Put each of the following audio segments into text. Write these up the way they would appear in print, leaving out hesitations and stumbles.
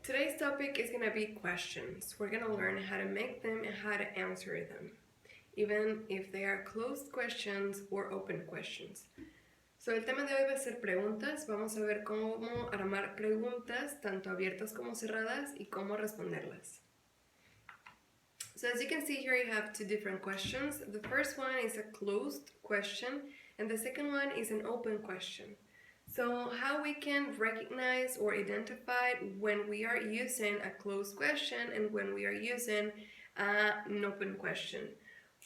Today's topic is going to be questions. We're going to learn how to make them and how to answer them, even if they are closed questions or open questions. So, el tema de hoy va a ser preguntas. Vamos a ver cómo armar preguntas, tanto abiertas como cerradas, y cómo responderlas. So, as you can see here, you have two different questions. The first one is a closed question, and the second one is an open question. So, how we can recognize or identify when we are using a closed question and when we are using an open question.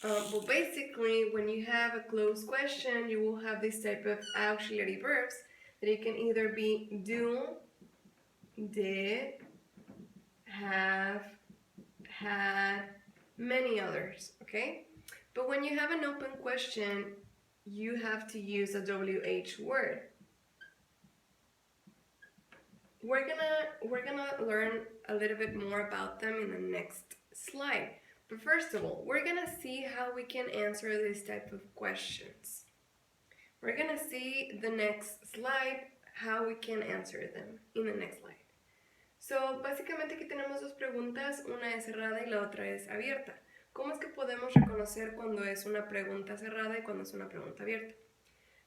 Well, basically, when you have a closed question, you will have this type of auxiliary verbs that it can either be do, did, have, had, many others, okay? But when you have an open question, you have to use a WH word. We're gonna learn a little bit more about them in the next slide. But first of all, we're gonna see how we can answer this type of questions. We're gonna see the next slide, how we can answer them in the next slide. So, básicamente aquí tenemos dos preguntas, una es cerrada y la otra es abierta. ¿Cómo es que podemos reconocer cuando es una pregunta cerrada y cuando es una pregunta abierta?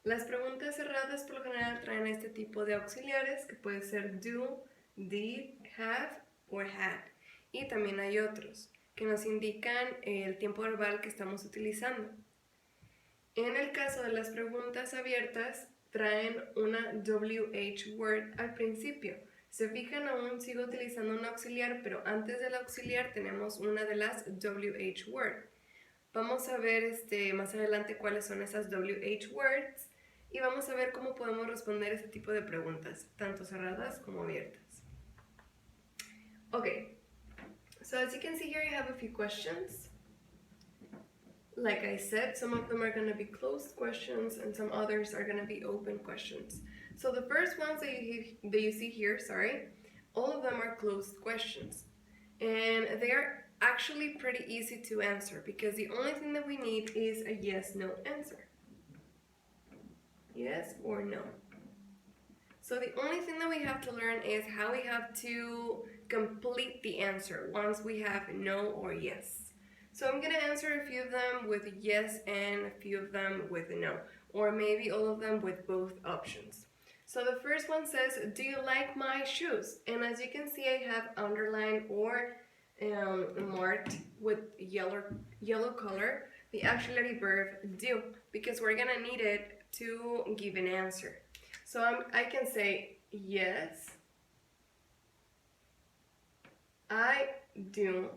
Las preguntas cerradas por lo general traen este tipo de auxiliares que puede ser do, did, have or had. Y también hay otros que nos indican el tiempo verbal que estamos utilizando. En el caso de las preguntas abiertas, traen una WH word al principio. Se fijan, aún sigo utilizando un auxiliar, pero antes del auxiliar tenemos una de las WH word. Vamos a ver más adelante cuáles son esas WH words y vamos a ver cómo podemos responder este tipo de preguntas, tanto cerradas como abiertas. Okay, so as you can see here, you have a few questions. Like I said, some of them are going to be closed questions and some others are going to be open questions. So the first ones that you see here, all of them are closed questions. And they are actually pretty easy to answer because the only thing that we need is a yes-no answer. Yes or no. So the only thing that we have to learn is how we have to complete the answer once we have no or yes. So I'm going to answer a few of them with yes and a few of them with no, or maybe all of them with both options. So the first one says, do you like my shoes? And as you can see, I have underlined or marked with yellow color the auxiliary verb do, because we're gonna need it to give an answer. So I can say yes, I do,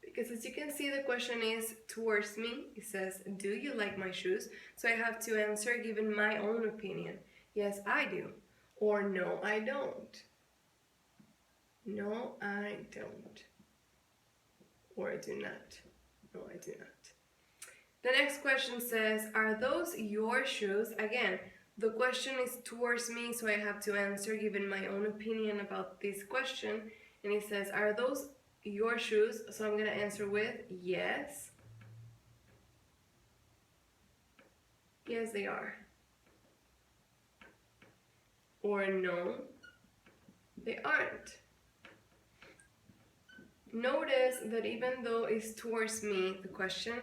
because as you can see, the question is towards me. It says, do you like my shoes? So I have to answer given my own opinion. Yes, I do. Or no, I don't. No, I don't. Or I do not. No, I do not. The next question says, are those your shoes? Again, the question is towards me, so I have to answer given my own opinion about this question. And it says, are those your shoes? So I'm going to answer with yes. Yes, they are. Or no, they aren't. Notice that even though it's towards me, the question,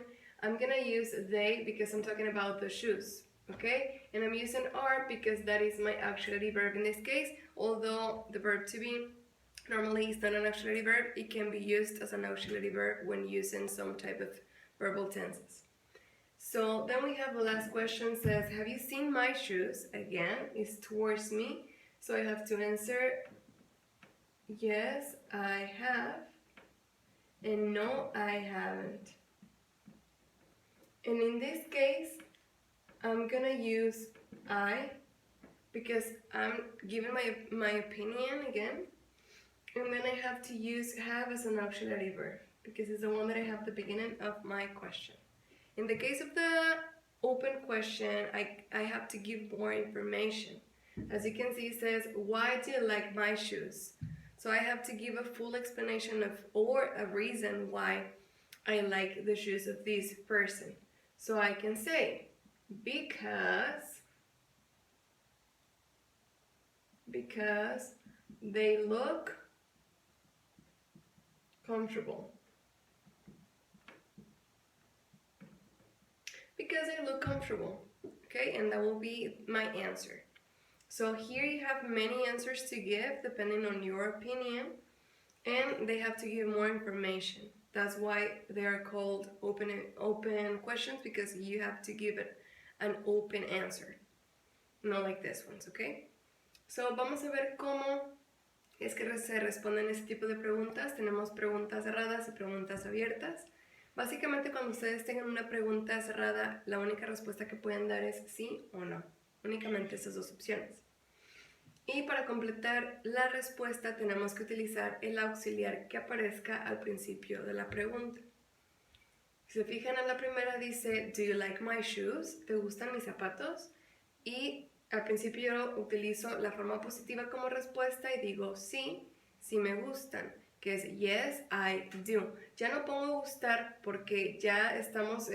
I'm gonna use they because I'm talking about the shoes, okay? And I'm using are because that is my auxiliary verb in this case. Although the verb to be normally is not an auxiliary verb, it can be used as an auxiliary verb when using some type of verbal tenses. So then we have the last question, says, have you seen my shoes? Again, it's towards me, so I have to answer yes, I have, and no, I haven't. And in this case, I'm gonna use I because I'm giving my opinion again, and then I have to use have as an auxiliary verb because it's the one that I have at the beginning of my question. In the case of the open question, I have to give more information. As you can see, it says, why do you like my shoes? So I have to give a full explanation of or a reason why I like the shoes of this person. So I can say, because they look comfortable. Because I look comfortable. Okay, and that will be my answer. So here you have many answers to give depending on your opinion, and they have to give more information. That's why they are called open questions, because you have to give it an open answer, not like this ones, okay? So vamos a ver cómo es que se responden este tipo de preguntas. Tenemos preguntas cerradas y preguntas abiertas. Básicamente cuando ustedes tengan una pregunta cerrada, la única respuesta que pueden dar es sí o no. Únicamente esas dos opciones. Y para completar la respuesta tenemos que utilizar el auxiliar que aparezca al principio de la pregunta. Si se fijan en la primera dice, do you like my shoes? ¿Te gustan mis zapatos? Y al principio yo utilizo la forma positiva como respuesta y digo sí, sí me gustan, que es yes, I do. Ya no pongo gustar porque ya estamos,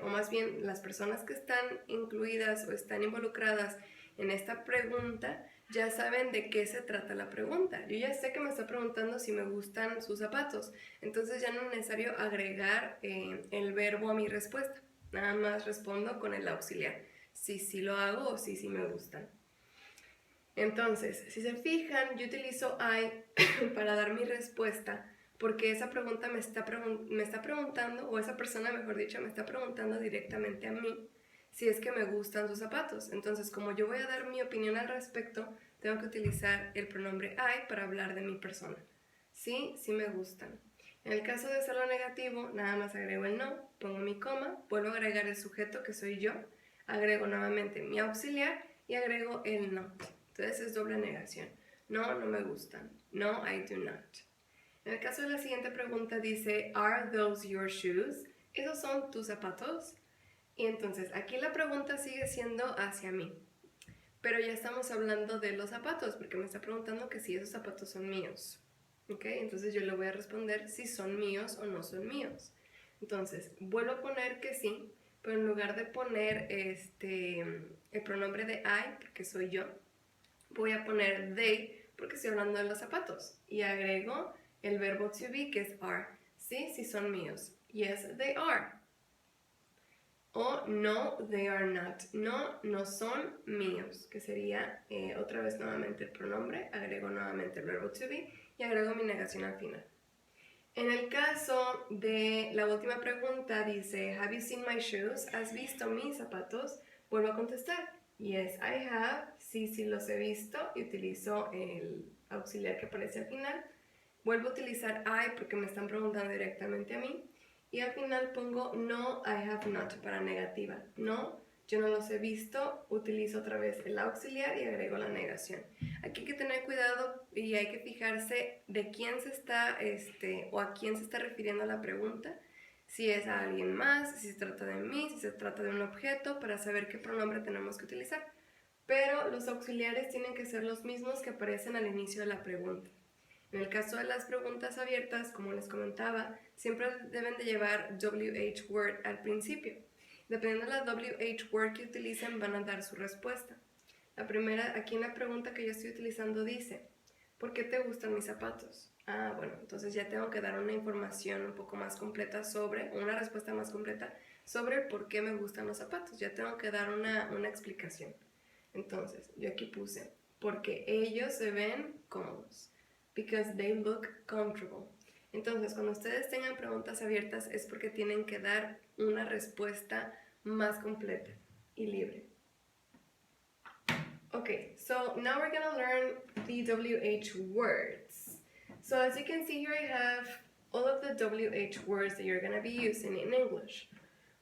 o más bien las personas que están incluidas o están involucradas en esta pregunta ya saben de qué se trata la pregunta. Yo ya sé que me está preguntando si me gustan sus zapatos, entonces ya no es necesario agregar el verbo a mi respuesta. Nada más respondo con el auxiliar. Si sí lo hago o si sí me gustan. Entonces, si se fijan, yo utilizo I para dar mi respuesta porque esa pregunta me está preguntando, o esa persona, mejor dicho, me está preguntando directamente a mí si es que me gustan sus zapatos. Entonces, como yo voy a dar mi opinión al respecto, tengo que utilizar el pronombre I para hablar de mi persona. Sí, sí me gustan. En el caso de hacerlo negativo, nada más agrego el no, pongo mi coma, vuelvo a agregar el sujeto que soy yo, agrego nuevamente mi auxiliar y agrego el not. Entonces es doble negación. No, no me gustan. No, I do not. En el caso de la siguiente pregunta dice, ¿Are those your shoes? ¿Esos son tus zapatos? Y entonces aquí la pregunta sigue siendo hacia mí. Pero ya estamos hablando de los zapatos, porque me está preguntando que si esos zapatos son míos. ¿Ok? Entonces yo le voy a responder si son míos o no son míos. Entonces, vuelvo a poner que sí, pero en lugar de poner el pronombre de I, porque soy yo, voy a poner they, porque estoy hablando de los zapatos. Y agrego el verbo to be, que es are. Sí, sí son míos. Yes, they are. O no, they are not. No, no son míos, que sería otra vez nuevamente el pronombre, agrego nuevamente el verbo to be y agrego mi negación al final. En el caso de la última pregunta dice, have you seen my shoes? ¿Has visto mis zapatos? Vuelvo a contestar, yes, I have. Sí, sí los he visto y utilizo el auxiliar que aparece al final. Vuelvo a utilizar I porque me están preguntando directamente a mí. Y al final pongo no, I have not para negativa. No, yo no los he visto, utilizo otra vez el auxiliar y agrego la negación. Aquí hay que tener cuidado y hay que fijarse de quién se está, o a quién se está refiriendo la pregunta. Si es a alguien más, si se trata de mí, si se trata de un objeto, para saber qué pronombre tenemos que utilizar. Pero los auxiliares tienen que ser los mismos que aparecen al inicio de la pregunta. En el caso de las preguntas abiertas, como les comentaba, siempre deben de llevar WH word al principio. Dependiendo de la WH word que utilicen, van a dar su respuesta. La primera, aquí en la pregunta que yo estoy utilizando dice, ¿por qué te gustan mis zapatos? Ah, bueno, entonces ya tengo que dar una información un poco más completa una respuesta más completa sobre por qué me gustan los zapatos. Ya tengo que dar una explicación. Entonces, yo aquí puse, porque ellos se ven cómodos. Because they look comfortable. Entonces, cuando ustedes tengan preguntas abiertas es porque tienen que dar una respuesta más completa y libre. Okay, so now we're gonna learn the WH words. So as you can see here, I have all of the WH words that you're gonna be using in English.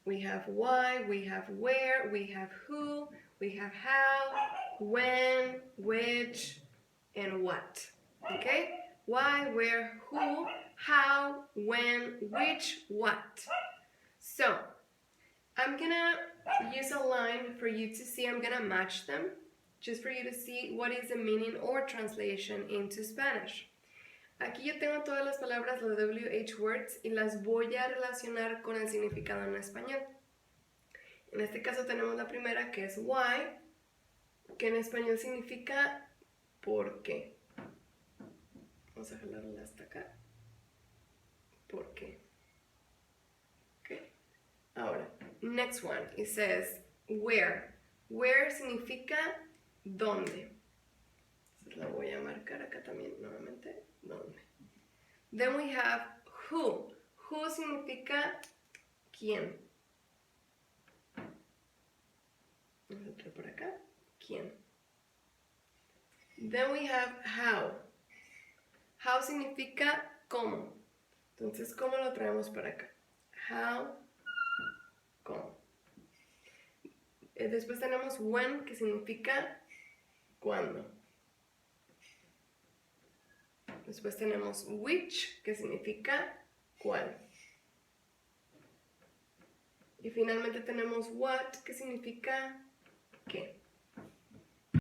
We have why, we have where, we have who, we have how, when, which, and what. Okay? Why, where, who, how, when, which, what. So, I'm gonna use a line for you to see. I'm gonna match them just for you to see what is the meaning or translation into Spanish. Aquí yo tengo todas las palabras, los WH words, y las voy a relacionar con el significado en español. En este caso tenemos la primera, que es why, que en español significa por qué. Vamos a jalarla hasta acá. Next one, it says where. Where significa dónde. La voy a marcar acá también nuevamente. ¿Dónde? Then we have who. Who significa quién. Vamos a traer por acá. ¿Quién? Then we have how. How significa cómo. Entonces, ¿cómo lo traemos para acá? How, cómo. Después tenemos when, que significa cuándo. Después tenemos which, que significa cuál. Y finalmente tenemos what, que significa qué.